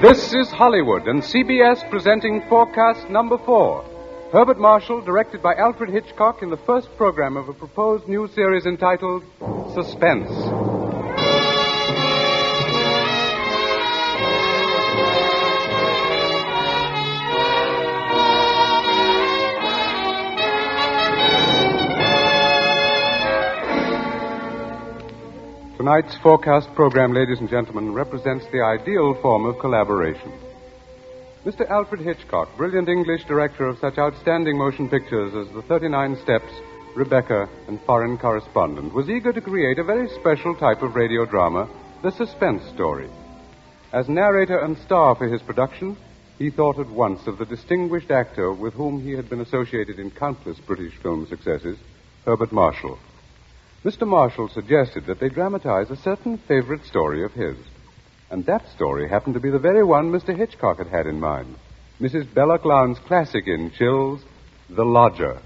This is Hollywood and CBS presenting Forecast number 4. Herbert Marshall, directed by Alfred Hitchcock in the first program of a proposed new series entitled Suspense. Tonight's Forecast program, ladies and gentlemen, represents the ideal form of collaboration. Mr. Alfred Hitchcock, brilliant English director of such outstanding motion pictures as The 39 Steps, Rebecca, and Foreign Correspondent, was eager to create a very special type of radio drama, the suspense story. As narrator and star for his production, he thought at once of the distinguished actor with whom he had been associated in countless British film successes, Herbert Marshall. Mr. Marshall suggested that they dramatize a certain favorite story of his. And that story happened to be the very one Mr. Hitchcock had had in mind. Mrs. Belloc Lowndes' classic in Chills, The Lodger.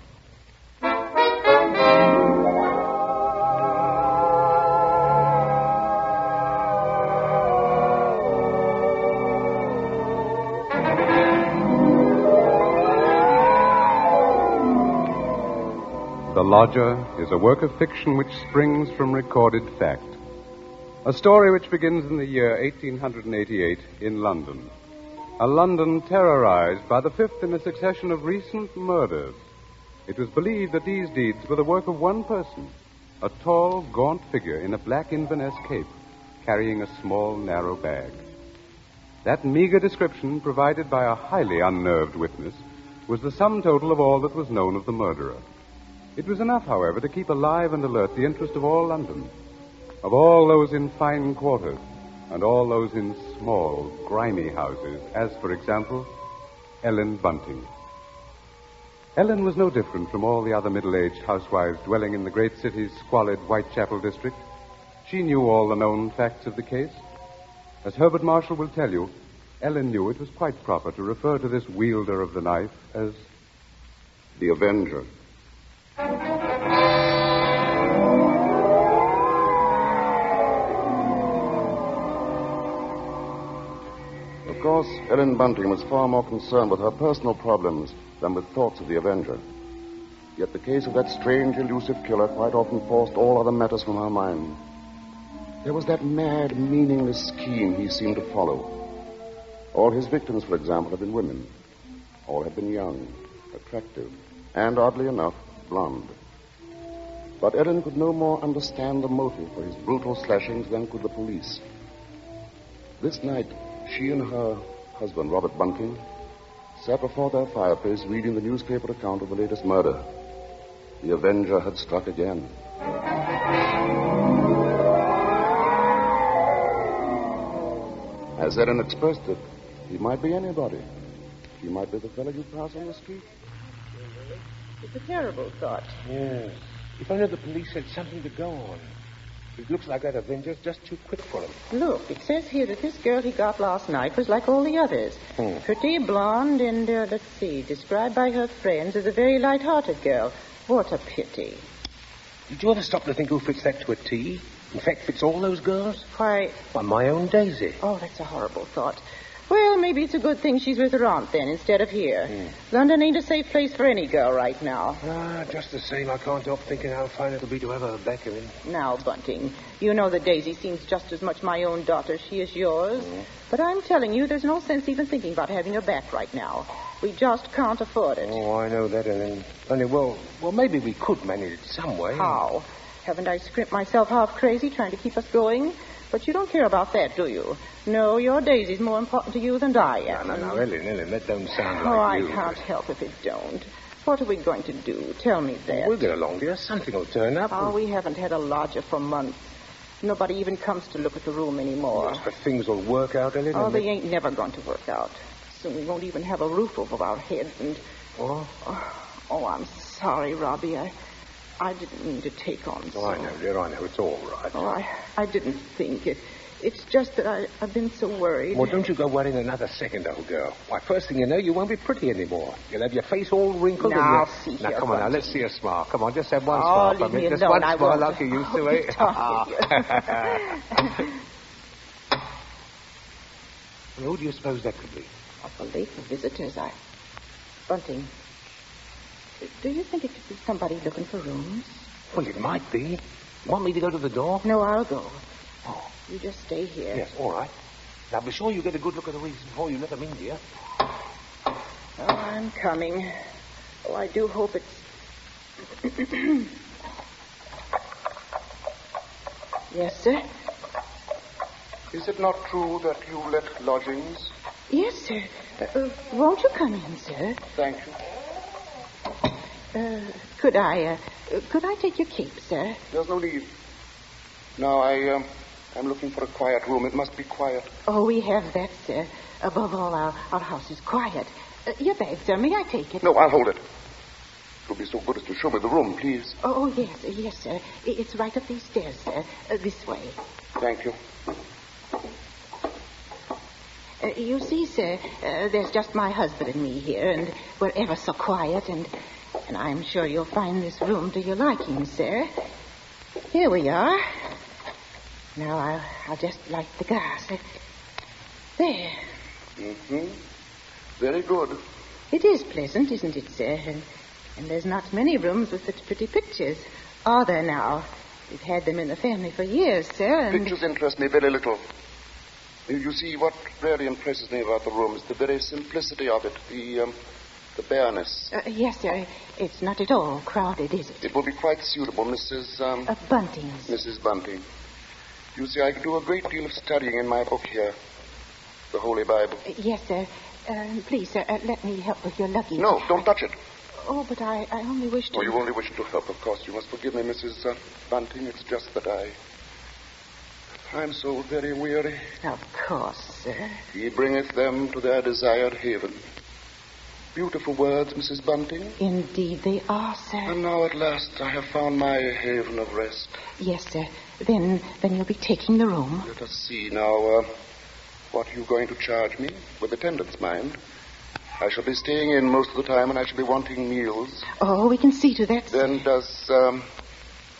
The Lodger is a work of fiction which springs from recorded fact. A story which begins in the year 1888 in London. A London terrorized by the fifth in a succession of recent murders. It was believed that these deeds were the work of one person, a tall, gaunt figure in a black Inverness cape, carrying a small, narrow bag. That meager description, provided by a highly unnerved witness, was the sum total of all that was known of the murderer. It was enough, however, to keep alive and alert the interest of all London, of all those in fine quarters and all those in small, grimy houses, as, for example, Ellen Bunting. Ellen was no different from all the other middle-aged housewives dwelling in the great city's squalid Whitechapel district. She knew all the known facts of the case. As Herbert Marshall will tell you, Ellen knew it was quite proper to refer to this wielder of the knife as the Avenger. Of course, Ellen Bunting was far more concerned with her personal problems than with thoughts of the Avenger. Yet the case of that strange, elusive killer quite often forced all other matters from her mind. There was that mad, meaningless scheme he seemed to follow. All his victims, for example, had been women. All had been young, attractive, and, oddly enough, blonde. But Ellen could no more understand the motive for his brutal slashings than could the police. This night, she and her husband, Robert Bunting, sat before their fireplace reading the newspaper account of the latest murder. The Avenger had struck again. As Ellen expressed it, he might be anybody. He might be the fellow you pass on the street. It's a terrible thought. Yes. If only the police had something to go on. It looks like that Avenger's just too quick for him. Look, it says here that this girl he got last night was like all the others. Pretty, blonde, and, let's see, described by her friends as a very light-hearted girl. What a pity. Did you ever stop to think who fits that to a T? In fact, fits all those girls? Why, my own Daisy. Oh, that's a horrible thought. Well, maybe it's a good thing she's with her aunt, then, instead of here. London ain't a safe place for any girl right now. Just the same, I can't help thinking how fine it'll be to have her back in. Now, Bunting, you know that Daisy seems just as much my own daughter as she is yours. But I'm telling you, there's no sense even thinking about having her back right now. We just can't afford it. Oh, I know that, Ellen. Only, well, maybe we could manage it some way. How? Haven't I scrimped myself half crazy trying to keep us going? But you don't care about that, do you? No, your Daisy's more important to you than I am. No, Ellen, that don't sound like you. Oh, I can't help if it don't. What are we going to do? Tell me that. We'll get along, dear. Something will turn up. Oh, we haven't had a lodger for months. Nobody even comes to look at the room anymore. Yes, but things will work out, Ellen. Oh, they ain't never going to work out. Soon we won't even have a roof over our heads and... Oh, I'm sorry, Robbie. I didn't mean to take on so. Oh, I know, dear, I know. It's all right. Oh, I didn't think it. It's just that I've been so worried. Well, don't you go worrying another second, old girl. Why, first thing you know, you won't be pretty anymore. You'll have your face all wrinkled. Now, and see Now, here, come on, now, let's see a smile. Come on, just have one smile for me. Just alone. one smile like you used to, eh? Who do you suppose that could be? Awfully for visitors. Bunting, do you think it could be somebody looking for rooms? Well, it might be. Want me to go to the door? No, I'll go. Oh. You just stay here. Yes, all right. Now, be sure you get a good look at the rooms before you let them in, dear. Oh, I'm coming. Oh, I do hope it's... Yes, sir? Is it not true that you let lodgings? Yes, sir. Won't you come in, sir? Thank you. Could I take your cape, sir? There's no need. Now, I'm looking for a quiet room. It must be quiet. Oh, we have that, sir. Above all, our house is quiet. Your bag, sir. May I take it? No, I'll hold it. You'll be so good as to show me the room, please. Oh, yes, sir. It's right up these stairs, sir. This way. Thank you. You see, sir, there's just my husband and me here, and we're ever so quiet, and I'm sure you'll find this room to your liking, sir. Here we are. Now, I'll just light the gas. There. Mm-hmm. Very good. It is pleasant, isn't it, sir? And there's not many rooms with such pretty pictures. Are there now? We've had them in the family for years, sir, and... Pictures interest me very little. You see, what really impresses me about the room is the very simplicity of it, the bareness. Yes, sir. It's not at all crowded, is it? It will be quite suitable, Mrs. Bunting's. Mrs. Bunting. You see, I could do a great deal of studying in my book here, the Holy Bible. Yes, sir. Please, sir, let me help with your luggage. No, don't touch it. Oh, but I only wish to... Oh, you only wish to help, of course. You must forgive me, Mrs. Bunting. It's just that I'm so very weary. Of course, sir. He bringeth them to their desired haven. Beautiful words, Mrs. Bunting. Indeed they are, sir. And now at last I have found my haven of rest. Yes, sir. Then you'll be taking the room. Let us see now. What are you going to charge me? With attendance, mind. I shall be staying in most of the time, and I shall be wanting meals. Oh, we can see to that, sir. Then does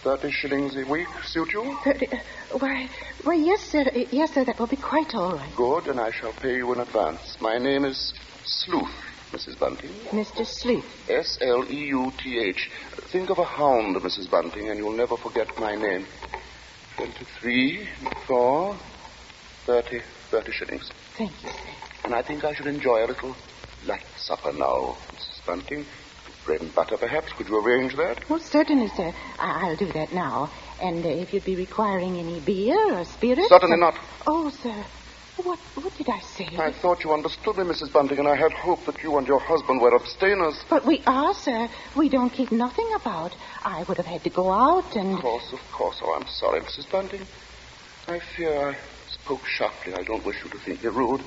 30 shillings a week suit you? 30... Why, yes, sir. Yes, sir, that will be quite all right. Good, and I shall pay you in advance. My name is Sleuth, Mrs. Bunting. Mr. Sleuth. Sleuth. Think of a hound, Mrs. Bunting, and you'll never forget my name. 23, 4, 30 shillings. Thank you, sir. And I think I should enjoy a little light supper now, Mrs. Bunting. Bread and butter, perhaps. Could you arrange that? Oh, certainly, sir. I'll do that now. And if you'd be requiring any beer or spirits... Certainly not. Oh, sir. What did I say? I thought you understood me, Mrs. Bunting, and I had hoped that you and your husband were abstainers. But we are, sir. We don't keep nothing about. I would have had to go out and... Of course. Oh, I'm sorry, Mrs. Bunting. I fear I spoke sharply. I don't wish you to think me rude.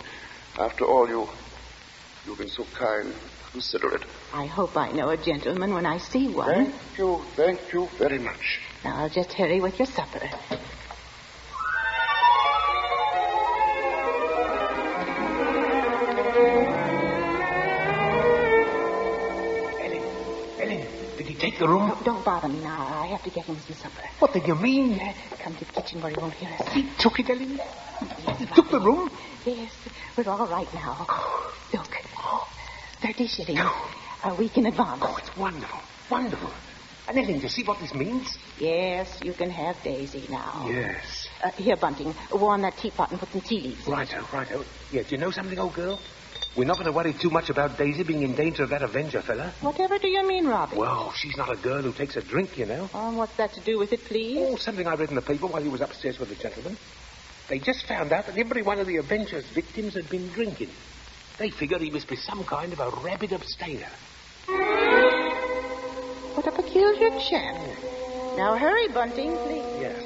After all, you've been so kind, considerate. I hope I know a gentleman when I see one. Thank you very much. Now, I'll just hurry with your supper. Ellen, did he take the room? No, don't bother me now. I have to get him some supper. What did you mean? Come to the kitchen where he won't hear us. He took it, Ellen? Yes, He took the room? Yes, we're all right now. Look, 30 shillings. A week in advance. Oh, it's wonderful. Wonderful. And Ellen, do you see what this means? Yes, you can have Daisy now. Yes. Here, Bunting, warm that teapot and put some tea leaves in. Righto. Yeah, do you know something, old girl? We're not going to worry too much about Daisy being in danger of that Avenger fella. Whatever do you mean, Robbie? Well, she's not a girl who takes a drink, you know. What's that to do with it, please? Oh, something I read in the paper while he was upstairs with the gentleman. They just found out that every one of the Avenger's victims had been drinking. They figured he must be some kind of a rabid abstainer. What a peculiar chap. Now hurry, Bunting, please. Yes.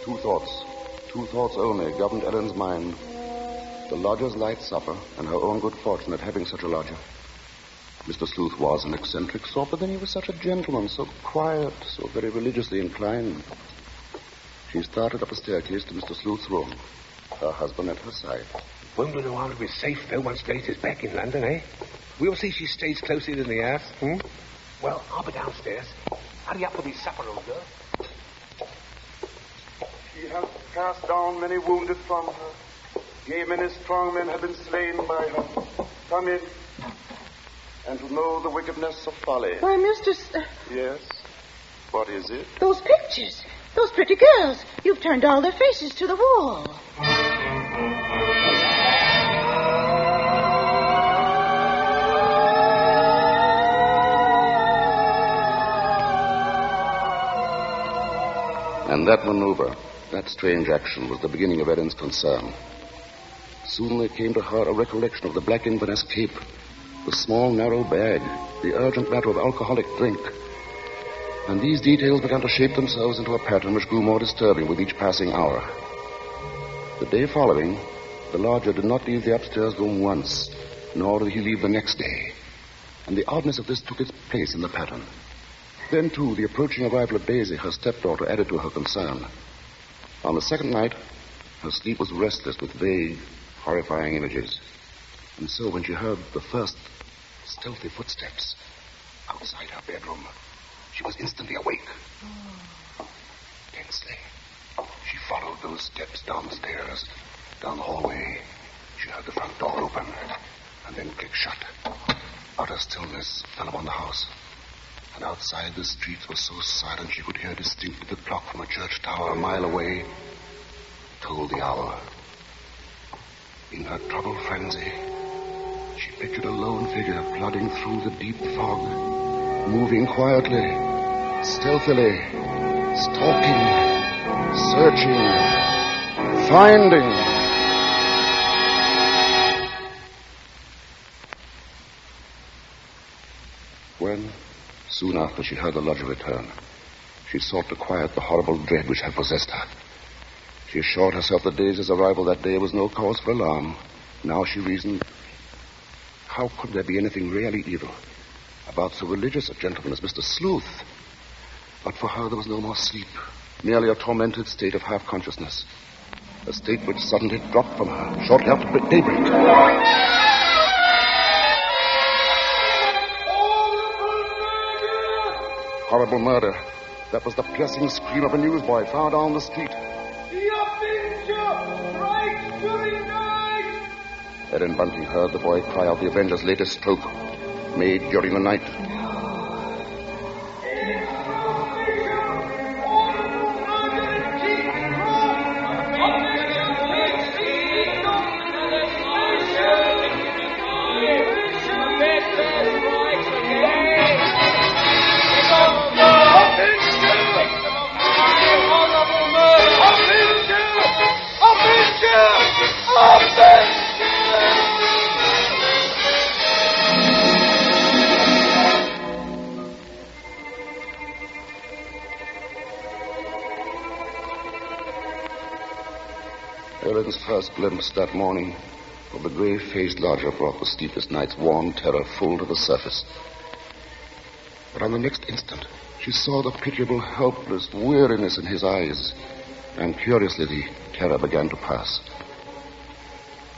Two thoughts only governed Ellen's mind. The lodger's light supper and her own good fortune at having such a lodger. Mr. Sleuth was an eccentric sort, but then he was such a gentleman, so quiet, so very religiously inclined. She started up a staircase to Mr. Sleuth's room, her husband at her side. Won't we know how to be safe, though, once Daisy's back in London, eh? We'll see she stays close in the house, Well, I'll be downstairs. Hurry up with his supper, old girl. She has cast down many wounded from her. Yea, many strong men have been slain by her. Come in. And to know the wickedness of folly. Why, Mr. Yes? What is it? Those pictures. Those pretty girls. You've turned all their faces to the wall. And that maneuver, that strange action, was the beginning of Ellen's concern. Soon there came to her a recollection of the black Inverness cape, the small, narrow bag, the urgent matter of alcoholic drink. And these details began to shape themselves into a pattern which grew more disturbing with each passing hour. The day following, the lodger did not leave the upstairs room once, nor did he leave the next day. And the oddness of this took its place in the pattern. Then, too, the approaching arrival of Daisy, her stepdaughter, added to her concern. On the second night, her sleep was restless with vague, horrifying images. And so when she heard the first stealthy footsteps outside her bedroom, she was instantly awake. Tensely, she followed those steps down the stairs, down the hallway. She heard the front door open, and then click shut. Utter stillness fell upon the house. And outside the streets were so silent she could hear distinctly the clock from a church tower a mile away tolled the hour. In her troubled frenzy, she pictured a lone figure plodding through the deep fog, moving quietly, stealthily, stalking, searching, finding. When, soon after she heard the lodger return, she sought to quiet the horrible dread which had possessed her. She assured herself that Daisy's arrival that day was no cause for alarm. Now she reasoned, how could there be anything really evil about so religious a gentleman as Mr. Sleuth? But for her there was no more sleep, merely a tormented state of half-consciousness, a state which suddenly dropped from her shortly after daybreak. Horrible murder. That was the piercing scream of a newsboy far down the street. Ellen Bunting heard the boy cry out the Avenger's latest stroke, made during the night. Ellen's first glimpse that morning of the grey-faced lodger brought the sleepless night's warm terror full to the surface. But on the next instant, she saw the pitiable, helpless weariness in his eyes, and curiously the terror began to pass.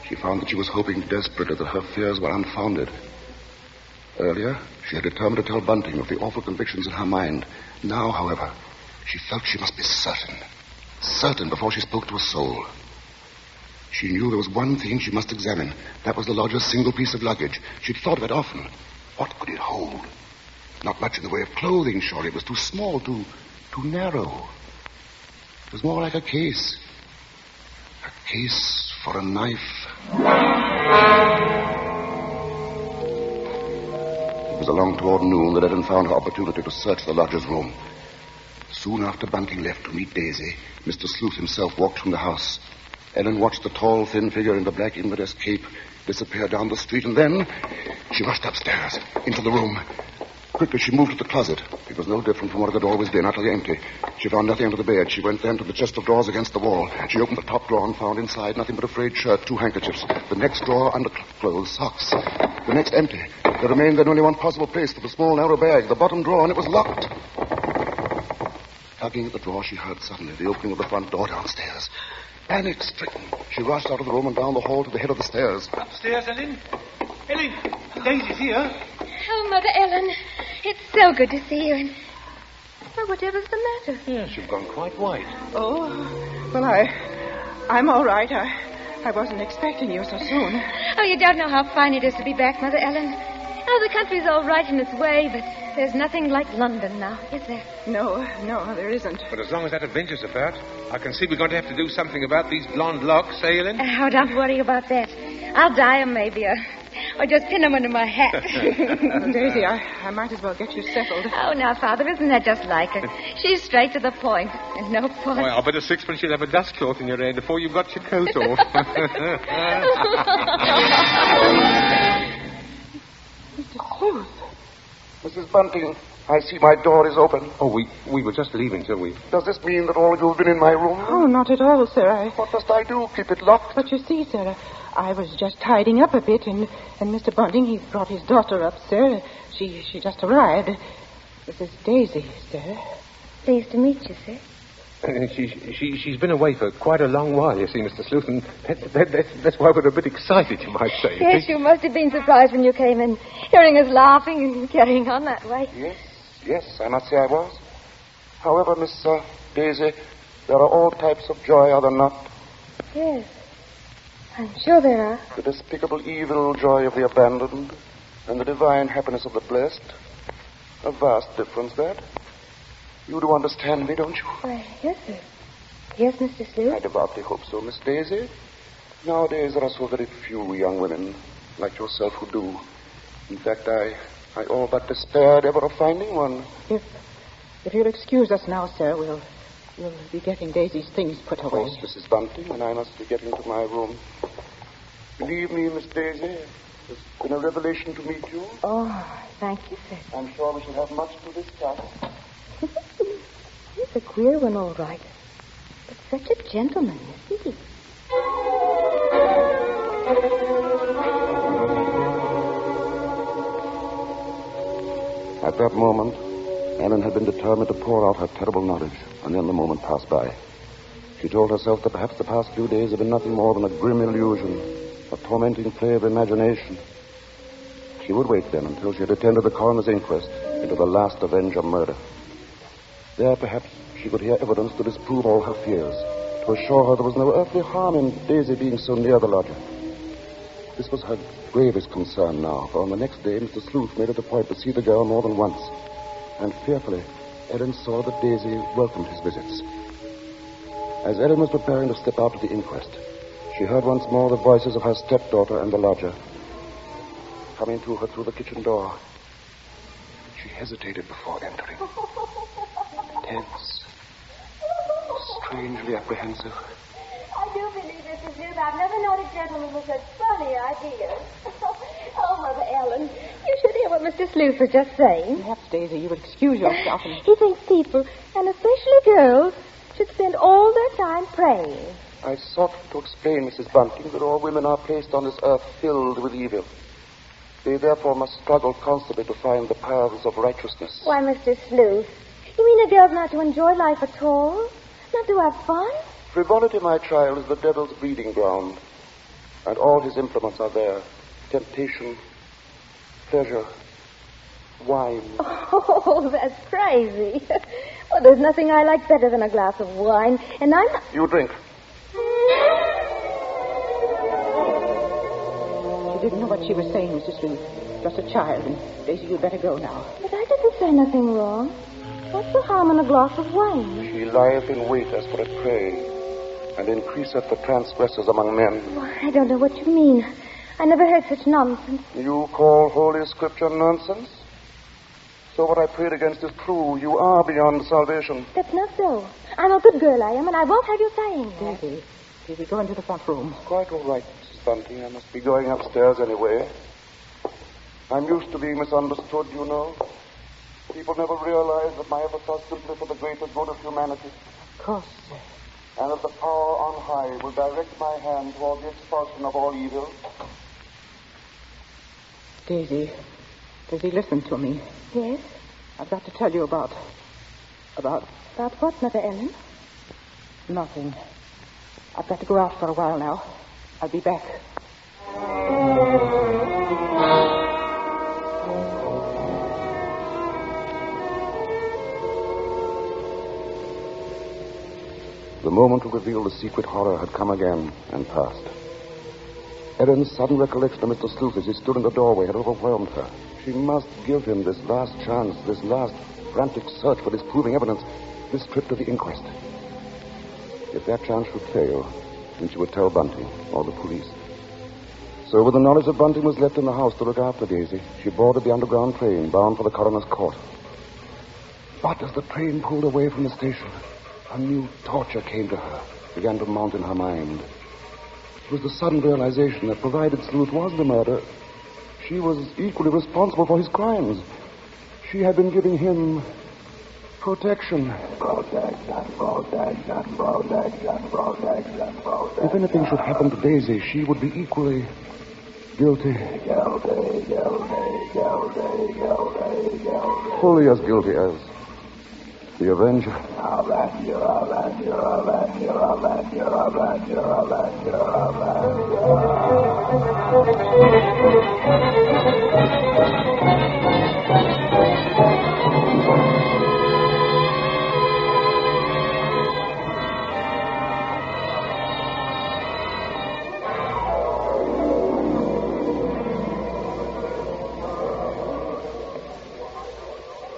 She found that she was hoping desperately that her fears were unfounded. Earlier, she had determined to tell Bunting of the awful convictions in her mind. Now, however, she felt she must be certain before she spoke to a soul. She knew there was one thing she must examine. That was the lodger's single piece of luggage. She'd thought of it often. What could it hold? Not much in the way of clothing, surely. It was too small, too narrow. It was more like a case. A case for a knife. It was along toward noon that Ellen found her opportunity to search the lodger's room. Soon after Bunting left to meet Daisy, Mr. Sleuth himself walked from the house. Ellen watched the tall, thin figure in the black Inverness cape disappear down the street, and then she rushed upstairs, into the room. Quickly, she moved to the closet. It was no different from what it had always been, utterly empty. She found nothing under the bed. She went then to the chest of drawers against the wall. She opened the top drawer and found inside nothing but a frayed shirt, 2 handkerchiefs. The next drawer, underclothes, socks. The next empty. There remained then only one possible place for the small, narrow bag, the bottom drawer, and it was locked. Tugging at the drawer, she heard suddenly the opening of the front door downstairs. Panic-stricken, she rushed out of the room and down the hall to the head of the stairs. Upstairs, Ellen? Ellen, Daisy's here. Oh, Mother Ellen, it's so good to see you. And well, whatever's the matter? Yes, you've gone quite white. Oh, well, I'm all right. I wasn't expecting you so soon. Oh, you don't know how fine it is to be back, Mother Ellen. Oh, the country's all right in its way, but there's nothing like London now, is there? No, there isn't. But as long as that Avenger's about, I can see we're going to have to do something about these blonde locks, eh, Ellen? Oh, don't worry about that. I'll dye them maybe, or just pin them under my hat. Daisy, I might as well get you settled. Oh, now, Father, isn't that just like her? She's straight to the point, and no point. Well, I'll bet a sixpence you'll have a dust cloth in your hair before you've got your coat off. Mr. Sleuth. Mrs. Bunting, I see my door is open. Oh, we were just leaving, till we... Does this mean that all of you have been in my room? Oh, not at all, sir. What must I do? Keep it locked? But you see, sir, I was just tidying up a bit, and Mr. Bunting, he brought his daughter up, sir. She just arrived. This is Daisy, sir. Pleased to meet you, sir. She's been away for quite a long while, you see, Mr. Sleuth, and that's why we're a bit excited, you might say. Yes, you must have been surprised when you came in, hearing us laughing and carrying on that way. Yes, I must say I was. However, Miss Daisy, there are all types of joy, are there not? Yes, I'm sure there are. The despicable evil joy of the abandoned and the divine happiness of the blessed. A vast difference, that. You do understand me, don't you? Why, yes, sir. Yes, Mr. Sleuth. I devoutly hope so, Miss Daisy. Nowadays, there are so very few young women like yourself who do. In fact, I all but despaired ever of finding one. If you'll excuse us now, sir, we'll be getting Daisy's things put away. Of course, Mrs. Bunting, and I must be getting to my room. Believe me, Miss Daisy, it's been a revelation to meet you. Oh, thank you, sir. I'm sure we shall have much to discuss. He's a queer one, all right. But such a gentleman, isn't he? At that moment, Ellen had been determined to pour out her terrible knowledge, and then the moment passed by. She told herself that perhaps the past few days had been nothing more than a grim illusion, a tormenting play of imagination. She would wait then until she had attended the coroner's inquest into the last Avenger murder. There, perhaps, she could hear evidence to disprove all her fears, to assure her there was no earthly harm in Daisy being so near the lodger. This was her gravest concern now, for on the next day, Mr. Sleuth made it a point to see the girl more than once. And fearfully, Ellen saw that Daisy welcomed his visits. As Ellen was preparing to step out to the inquest, she heard once more the voices of her stepdaughter and the lodger coming to her through the kitchen door. She hesitated before entering. Tense. Strangely apprehensive. I do believe, Mr. Sleuth, I've never known a gentleman with such funny ideas. Oh, Mother Ellen, you should hear what Mr. Sleuth was just saying. Perhaps, Daisy, you would excuse yourself. He thinks people, and especially girls, should spend all their time praying. I sought to explain, Mrs. Bunting, that all women are placed on this earth filled with evil. They therefore must struggle constantly to find the paths of righteousness. Why, Mr. Sleuth, you mean a girl's not to enjoy life at all? Not to have fun? Frivolity, my child, is the devil's breeding ground. And all his implements are there. Temptation, pleasure, wine. Oh, that's crazy. Well, there's nothing I like better than a glass of wine, and I'm not... You drink. She didn't know what she was saying, Mrs. Sleuth. Just a child, and Daisy, you'd better go now. But I didn't say nothing wrong. What's the harm in a glass of wine? She lieth in wait as for a prey, and increaseth the transgressors among men. Oh, I don't know what you mean. I never heard such nonsense. You call Holy Scripture nonsense? So what I prayed against is true. You are beyond salvation. That's not so. I'm a good girl, I am, and I won't have you saying that. Daisy, go into the front room. Quite all right, Mrs. Bunting. I must be going upstairs anyway. I'm used to being misunderstood, you know. People never realize that my efforts are simply for the greater good of humanity. Of course, sir. And that the power on high will direct my hand toward the expulsion of all evil. Daisy, listen to me. Yes? I've got to tell you about... About what, Mother Ellen? Nothing. I've got to go out for a while now. I'll be back. The moment to reveal the secret horror had come again and passed. Ellen's sudden recollection of Mr. Sleuth as he stood in the doorway had overwhelmed her. She must give him this last chance, this last frantic search for disproving evidence, this trip to the inquest. If that chance should fail, then she would tell Bunting or the police. So with the knowledge that Bunting was left in the house to look after Daisy, she boarded the underground train bound for the coroner's court. But as the train pulled away from the station, a new torture came to her, began to mount in her mind. It was the sudden realization that provided Sleuth was the murderer, she was equally responsible for his crimes. She had been giving him protection. If anything should happen to Daisy, she would be equally guilty. Fully as guilty as the Avenger.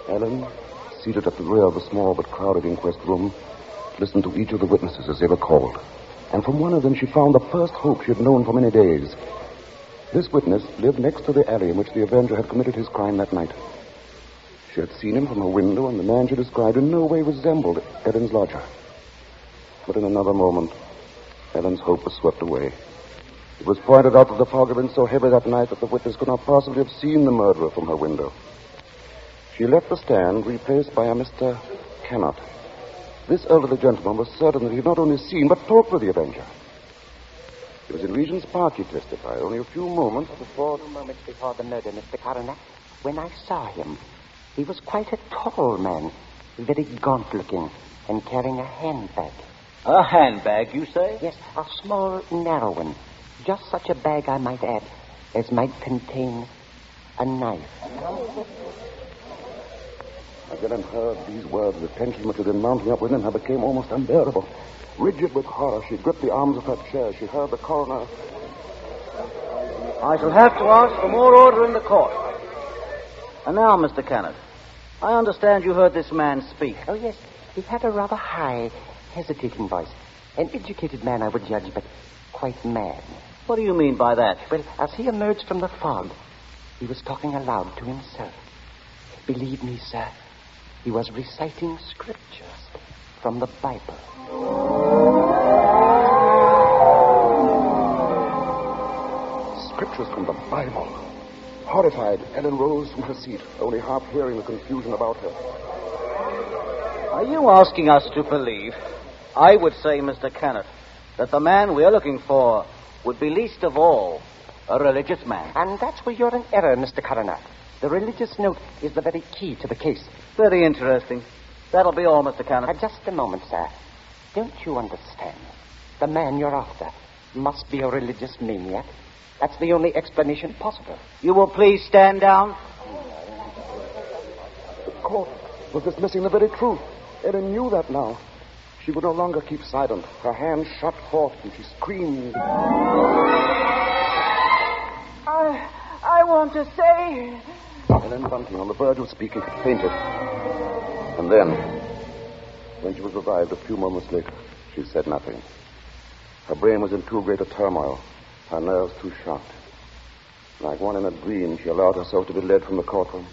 Ellen, seated at the rear of the small but crowded inquest room, listened to each of the witnesses as they were called. And from one of them she found the first hope she had known for many days. This witness lived next to the alley in which the Avenger had committed his crime that night. She had seen him from her window, and the man she described in no way resembled Ellen's lodger. But in another moment, Ellen's hope was swept away. It was pointed out that the fog had been so heavy that night that the witness could not possibly have seen the murderer from her window. She left the stand, replaced by a Mr. Cannot. This elderly gentleman was certain that he had not only seen, but talked with the Avenger. It was in Regent's Park, he testified, only a few moments before the murder, Mr. Coroner, when I saw him. He was quite a tall man, very gaunt-looking, and carrying a handbag. A handbag, you say? Yes, a small, narrow one. Just such a bag, I might add, as might contain a knife. As Ellen heard these words, the tension which had been mounting up within her became almost unbearable. Rigid with horror, she gripped the arms of her chair. She heard the coroner. I shall have to ask for more order in the court. And now, Mr. Kennett, I understand you heard this man speak. Oh, yes. He had a rather high, hesitating voice. An educated man, I would judge, but quite mad. What do you mean by that? Well, as he emerged from the fog, he was talking aloud to himself. Believe me, sir, he was reciting scriptures from the Bible. Scriptures from the Bible. Horrified, Ellen rose from her seat, only half hearing the confusion about her. Are you asking us to believe, I would say, Mr. Kennett, that the man we're looking for would be least of all a religious man? And that's where you're in error, Mr. Coroner. The religious note is the very key to the case. Very interesting. That'll be all, Mr. Kennett. Just a moment, sir. Don't you understand? The man you're after must be a religious maniac. That's the only explanation possible. You will please stand down. The court was dismissing the very truth. Ellen knew that now. She would no longer keep silent. Her hands shot forth and she screamed. I want to say... Ellen Bunting, on the verge of speaking, fainted. And then, when she was revived a few moments later, she said nothing. Her brain was in too great a turmoil, her nerves too shocked. Like one in a dream, she allowed herself to be led from the courtroom.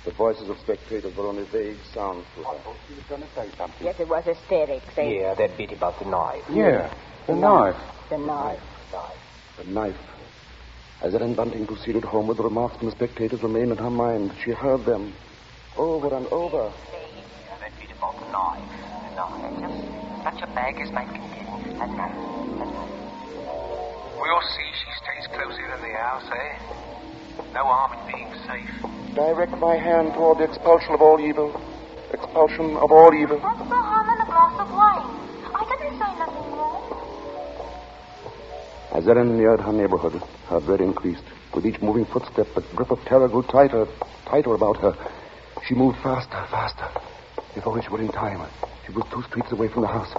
The voices of spectators were only vague sounds to her. She was going to say something. Yes, it was hysterics. Yeah, that bit about the knife. Yeah, the knife. The knife. The knife. As Ellen Bunting proceeded homeward, the remarks from the spectators remained in her mind. She heard them over and over. That bit about the knife. Just such a bag as might contain a knife. We'll see she stays close in the house, eh? No harm in being safe. Direct my hand toward the expulsion of all evil. Expulsion of all evil. What's the harm in a glass of wine? I didn't say nothing wrong. As Ellen neared her neighborhood, her dread increased. With each moving footstep, the grip of terror grew tighter about her. She moved faster. If only she were in time. She was 2 streets away from the house.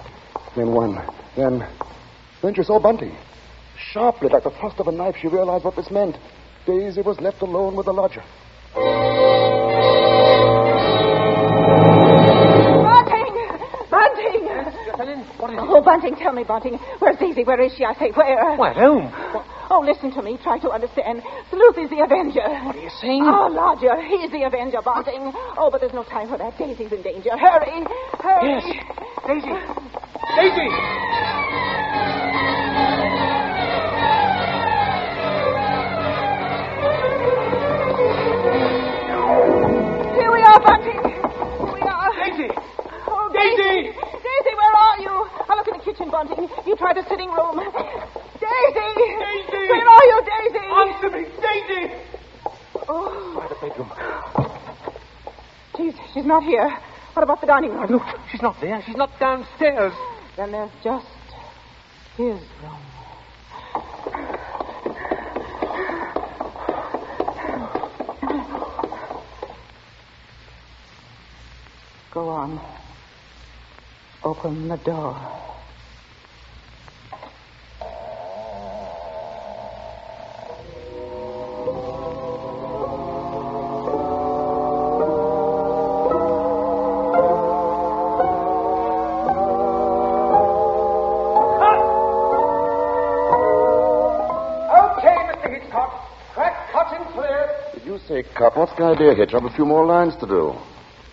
Then one. Then she saw Bunting. Sharply, like the thrust of a knife, she realized what this meant. Daisy was left alone with the lodger. Bunting! Helen, what is it? Oh, Bunting, tell me, Bunting. Where's Daisy? Where is she? I say, where? Why, at home. Oh, listen to me. Try to understand. Sleuth is the Avenger. What are you saying? Oh, Lodger, he's the Avenger, Bunting. Oh, but there's no time for that. Daisy's in danger. Hurry! Hurry! Yes. Daisy! Daisy! Here we are, Bunting. Here we are. Daisy! Oh, Daisy! Daisy, where are you? I'll look in the kitchen, Bunting. You try the sitting room. Daisy! Daisy! Where are you, Daisy? Answer me, Daisy! Oh, Try the bedroom. she's not here. What about the dining room? Look, she's not there. She's not downstairs. Then there's just his room. Go on. Open the door. Okay, Mr. Hitchcock. Crack, cut, and clear. Did you say cut? What's the idea, Hitch? I've a few more lines to do.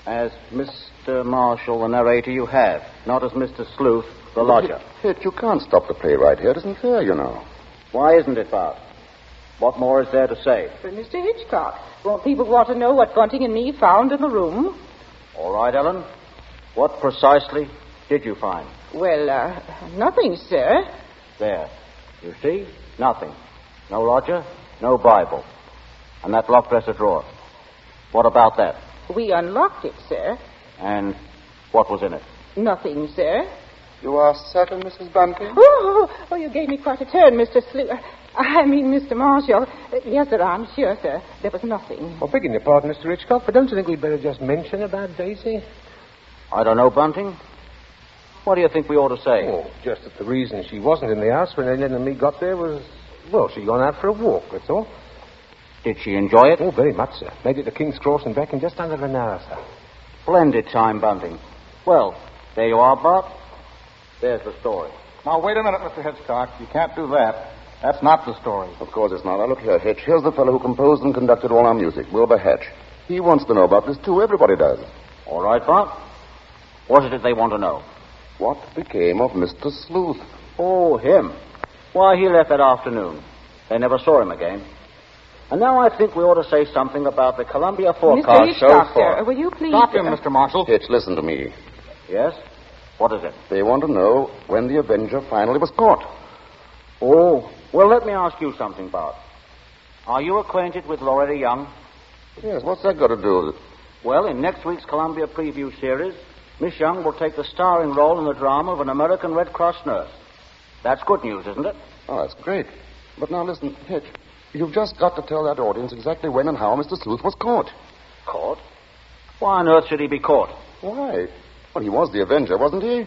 As Mr. Marshall, the narrator, you have. Not as Mr. Sleuth, the lodger. Hitch, you can't stop the play right here. It isn't fair, you know. Why isn't it, Bart? What more is there to say? But Mr. Hitchcock, won't people want to know what Bunting and me found in the room? All right, Ellen. What precisely did you find? Well, nothing, sir. There. You see? Nothing. No lodger, no Bible. And that locked dresser drawer. What about that? We unlocked it, sir. And what was in it? Nothing, sir. You are certain, Mrs. Bunting? Oh, you gave me quite a turn, Mr. Mr. Marshall. Yes, sir, I'm sure, sir. There was nothing. Oh, begging your pardon, Mr. Hitchcock, but don't you think we'd better just mention about Daisy? I don't know, Bunting. What do you think we ought to say? Oh, just that the reason she wasn't in the house when Ellen and me got there was, well, she'd gone out for a walk, that's all. Did she enjoy it? Oh, very much, sir. Made it to King's Cross and back in just under an hour, sir. Splendid time, Bunting. Well, there you are, Bart. There's the story. Now, wait a minute, Mr. Hitchcock. You can't do that. That's not the story. Of course it's not. Now, look here, Hitch. Here's the fellow who composed and conducted all our music, Wilbur Hatch. He wants to know about this, too. Everybody does. All right, Bart. What is it they want to know? What became of Mr. Sleuth? Oh, him. Why, he left that afternoon. They never saw him again. And now I think we ought to say something about the Columbia Mr. Forecast so Hitchcock, far. sir, will you please... Stop him, Mr. Marshall. Hitch, listen to me. Yes? What is it? They want to know when the Avenger finally was caught. Oh, well, let me ask you something, Bart. Are you acquainted with Loretta Young? Yes, what's that got to do with it? Well, in next week's Columbia Preview series, Miss Young will take the starring role in the drama of an American Red Cross nurse. That's good news, isn't it? Oh, that's great. But now listen, Hitch, you've just got to tell that audience exactly when and how Mr. Sleuth was caught. Caught? Why on earth should he be caught? Why? Well, he was the Avenger, wasn't he?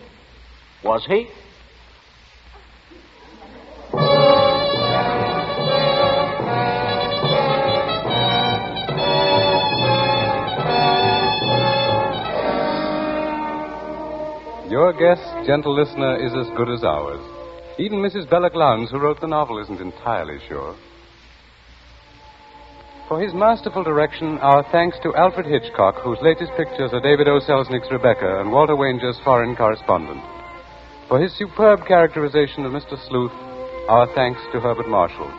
Was he? Your guess, gentle listener, is as good as ours. Even Mrs. Belloc Lowndes, who wrote the novel, isn't entirely sure. For his masterful direction, our thanks to Alfred Hitchcock, whose latest pictures are David O. Selznick's Rebecca and Walter Wanger's Foreign Correspondent. For his superb characterization of Mr. Sleuth, our thanks to Herbert Marshall.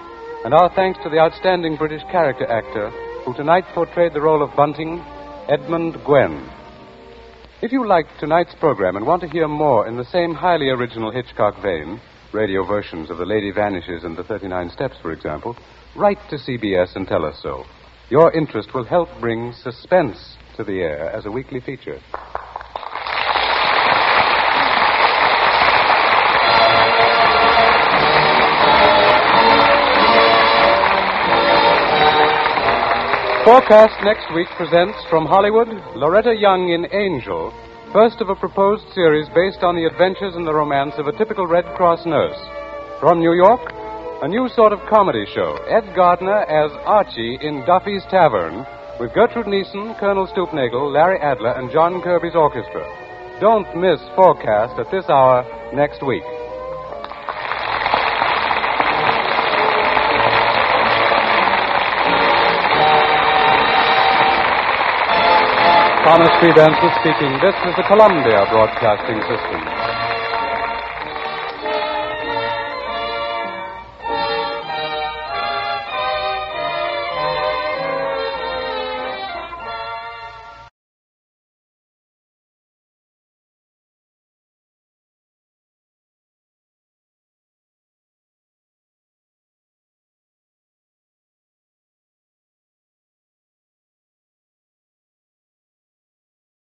And our thanks to the outstanding British character actor who tonight portrayed the role of Bunting, Edmund Gwen. If you liked tonight's program and want to hear more in the same highly original Hitchcock vein, radio versions of The Lady Vanishes and The 39 Steps, for example, write to CBS and tell us so. Your interest will help bring Suspense to the air as a weekly feature. Forecast next week presents from Hollywood, Loretta Young in Angel, first of a proposed series based on the adventures and the romance of a typical Red Cross nurse. From New York, a new sort of comedy show. Ed Gardner as Archie in Duffy's Tavern, with Gertrude Neeson, Colonel Stoopnagel, Larry Adler, and John Kirby's orchestra. Don't miss Forecast at this hour next week. Thomas P. Benson speaking. This is the Columbia Broadcasting System.